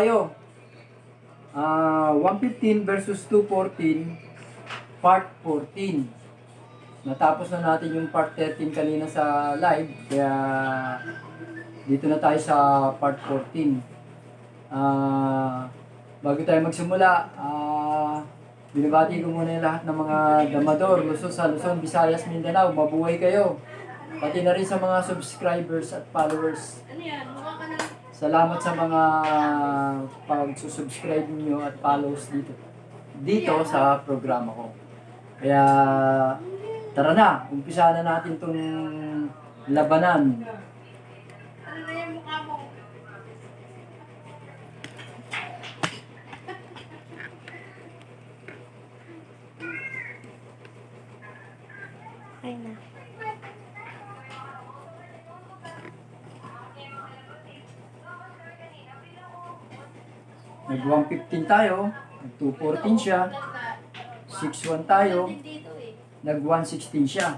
tayo. 115 versus 214, part 14. Natapos na natin yung part 13 kanina sa live, kaya dito na tayo sa part 14. Bago tayo magsimula, binabati ko muna yung lahat ng mga damador, sa Luzon, Visayas, Mindanao. Mabuhay kayo. Pati na rin sa mga subscribers at followers. Salamat sa mga pag-subscribe niyo at follows dito sa programa ko. Kaya tara na, umpisa na natin tong labanan. Ano na yung mukha mo? Ay na. Nag 115 tayo, nag 214 siya, 61 tayo, nag 116 siya.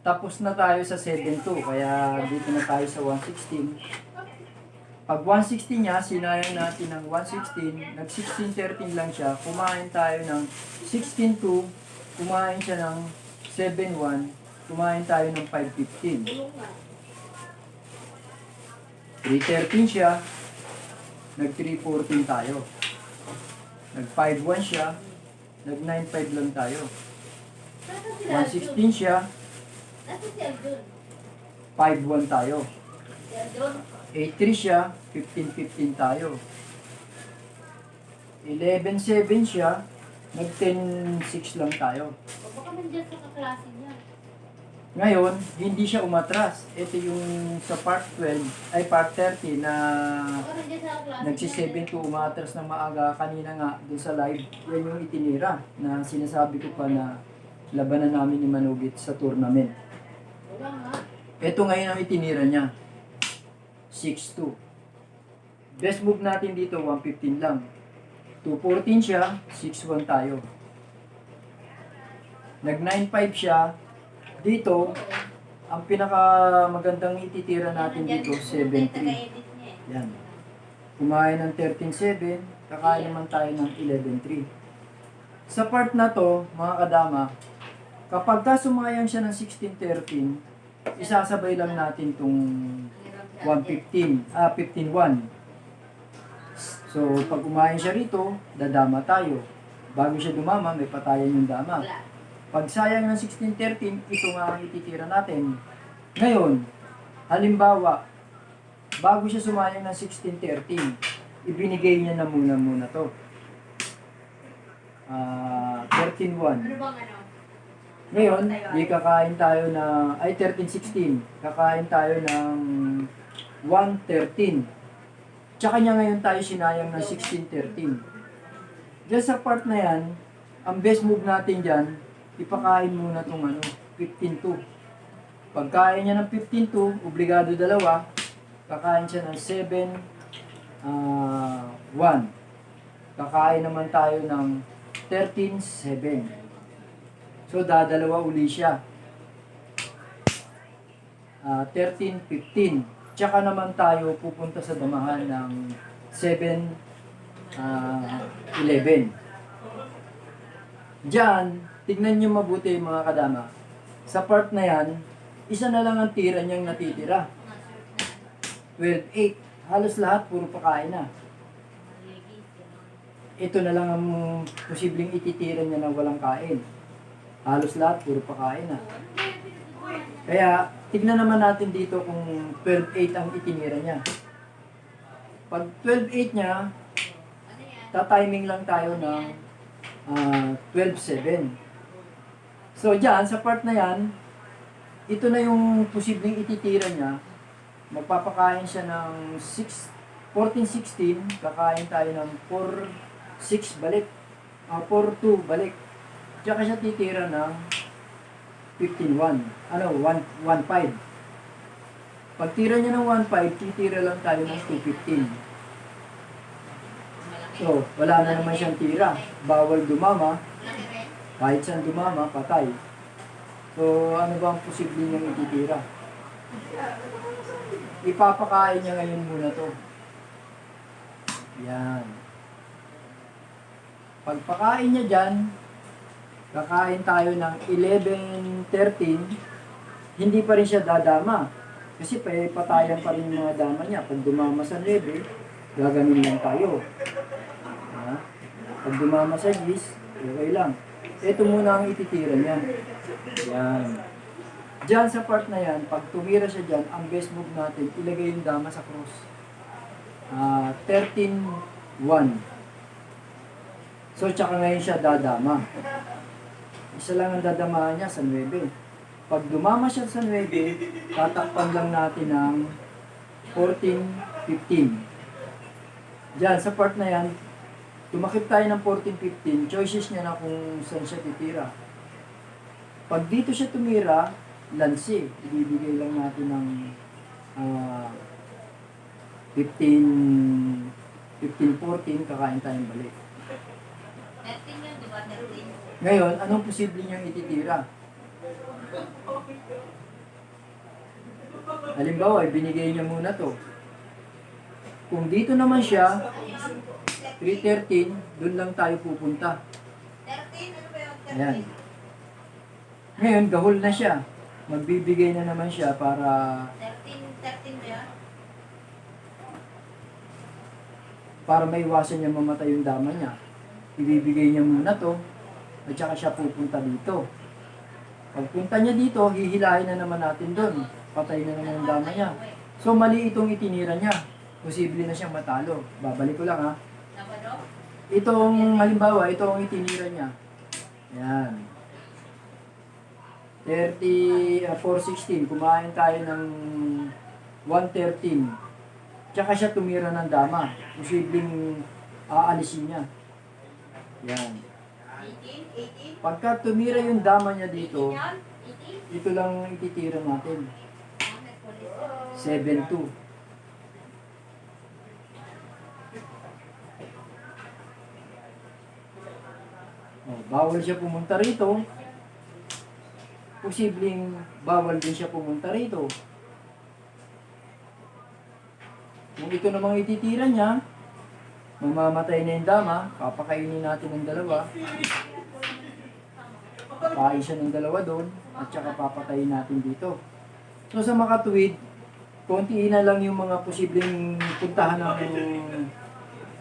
Tapos na tayo sa 72, kaya dito na tayo sa 116. Pag 116 niya, sinayang natin ng 116, nag 16-13 lang siya, kumain tayo ng 16-2, kumain siya ng 7-1, kumain tayo ng 5-15. 3-13 siya, nag 3-14 tayo. Nag 5-1 siya, nag 9-5 lang tayo. 116 siya, 5-1 tayo. 8-3 siya, 15-15 tayo. 11-7 siya, nag 10-6 lang tayo. Baka nandiyan sa kaklase niya. Ngayon, hindi siya umatras. Ito yung sa part 12, ay part 30 na Baka nandiyan sa kaklase nagsi-7 to umatras ng maaga. Kanina nga, dun sa live, yan yung itinira na sinasabi ko pa na labanan namin ni Manugit sa tournament. Wala nga. Ito ngayon ang itinira niya. 6-2. Best move natin dito, 115 lang. 214 siya, 6-1 tayo. Nag 9-5 siya. Dito, ang pinaka magandang ititira natin dito, 7-3. Yan. Kumain ng 13-7, kakain naman tayo ng 11-3. Sa part na to, mga kadama, kapag sumayang siya ng 16-13, isasabay lang natin tong 15-1. So, pag kumain siya rito, dadama tayo. Bago siya dumama, may patayan yung dama. Pag sayang ng 16-13, ito nga ang ititira natin. Ngayon, halimbawa, bago siya sumayang ng 16-13, ibinigay niya na muna to. 13-1. Ano bang ano? Ngayon, di kakain tayo na, ay 13-16, kakain tayo ng 1-13. Tsaka niya ngayon tayo sinayang ng 16-13. Diyan sa part na yan, ang best move natin dyan, ipakain muna itong 15-2. Pagkain niya ng 15-2, obligado dalawa, kakain siya ng 7-1. Kakain naman tayo ng 13-7. So, dadalawa uli siya. 13-15. Tsaka naman tayo pupunta sa damahan ng 7-11. Diyan, tignan nyo mabuti mga kadama. Sa part na yan, isa na lang ang tira niyang natitira. 12-8. Halos lahat puro pakain na. Ito na lang ang posibleng ititira niya na walang kain. Halos lahat puro pakain na. Kaya, tignan naman natin dito kung 12-8 ang itinira niya. Pag 12-8 niya, tatiming lang tayo ng 12-7. So, dyan, sa part na yan, ito na yung posibleng ititira niya. Magpapakain siya ng 14-16, kakain tayo ng 4-6 balik. 4-2 balik. Tsaka siya titira ng 15-1. 1-5. Pag tira niya ng 1-5, titira lang tayo ng 2-15. So, wala na naman siyang tira. Bawal dumama. Kahit saan dumama, patay. So, ano ba ang posible niyang ititira? Ipapakain niya ngayon muna to. Yan. Pagpakain niya dyan, kakain tayo ng 11:13, hindi pa rin siya dadama. Kasi patayan pa rin yung mga dama niya. Pag dumama sa 9, gaganin lang tayo. Ha? Pag dumama sa 10, okay lang. Ito muna ang ititira niya. Yan. Diyan sa part na yan, pag tumira siya dyan, ang best move natin, ilagay yung dama sa cross. 13-1. So, tsaka ngayon siya dadama. Isa lang ang dadamahan niya sa 9. Pag dumama siya sa 9, tatakpan lang natin ng 14-15. Diyan, sa part na yan, tumakip tayo ng 14-15, choices niya na kung saan siya titira. Pag dito siya tumira, lansi, ibibigay lang natin ng 15-14, kakain tayong balik. 13 yun, di ba? 13. Ngayon, anong posible niyang ititira? Halimbawa, binigay niya muna to. Kung dito naman siya, 313, dun lang tayo pupunta. 13, ano ba yun? 13. Ayan. Ngayon, gahol na siya. Magbibigay na naman siya para 13 ba yun? maiwasan niya mamatay yung dama niya. Ibibigay niya muna to, at saka siya pupunta dito. Pagpunta niya dito, hihilahin na naman natin doon. Patay na naman yung dama niya. So, mali itong itinira niya. Posible na siyang matalo. Babalik ko lang ha. Sabado? Itong, halimbawa, ito ang itinira niya. Ayan. 416. Kumain tayo ng 113. Tsaka siya tumira ng dama. Posibleng aalisin niya. Ayan. 18? Pagka tumira yung dama niya dito, 18 yan? 18? ito lang ititira natin. May police. 7-2. Oh, bawal siya pumunta rito. Posibleng bawal din siya pumunta rito. Kung ito namang ititira niya, mamamatay na yung dama, papakainin natin ng dalawa. Papain siya ng dalawa doon, at saka papatayin natin dito. So sa makatuwid, kontiin na lang yung mga posibleng puntahan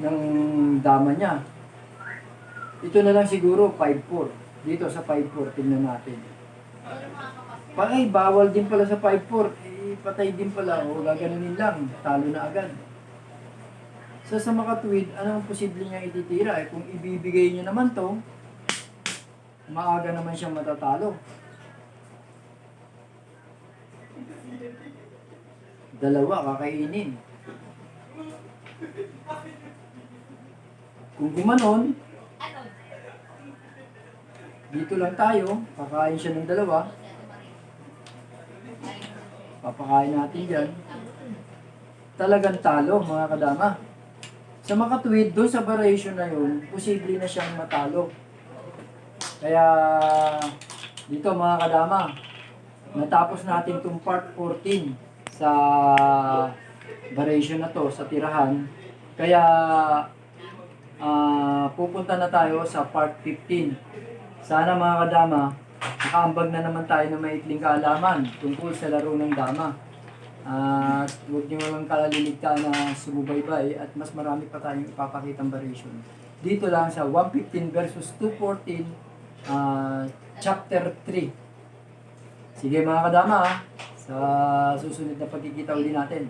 ng dama niya. Ito na lang siguro 5-4. Dito sa 5-4, tingnan natin. Ay, bawal din pala sa 5-4. Patay din pala. O gaganunin lang. Talo na agad. So sa makatuwid, anong posible niya ititira? Kung ibibigay niya naman to, maaga naman siyang matatalo. Dalawa, kakainin. Kung gumanon, Ano? dito lang tayo, kakain siya ng dalawa, papakain natin dyan. Talagang talo, mga kadama. Sa makatuwid, doon sa variation na yun, posible na siyang matalo. Kaya, dito mga kadama, natapos natin itong part 14 sa variation na to, sa tirahan. Kaya, pupunta na tayo sa part 15. Sana mga kadama, nakaambag na naman tayo ng maikling kaalaman tungkol sa laro ng dama. At huwag niyo lang kalaliligtaan na sumubaybay at mas marami pa tayong ipapakitang variation. Dito lang sa 115 versus 214, chapter 3. Sige mga kadama, sa susunod na pagkikita uli natin.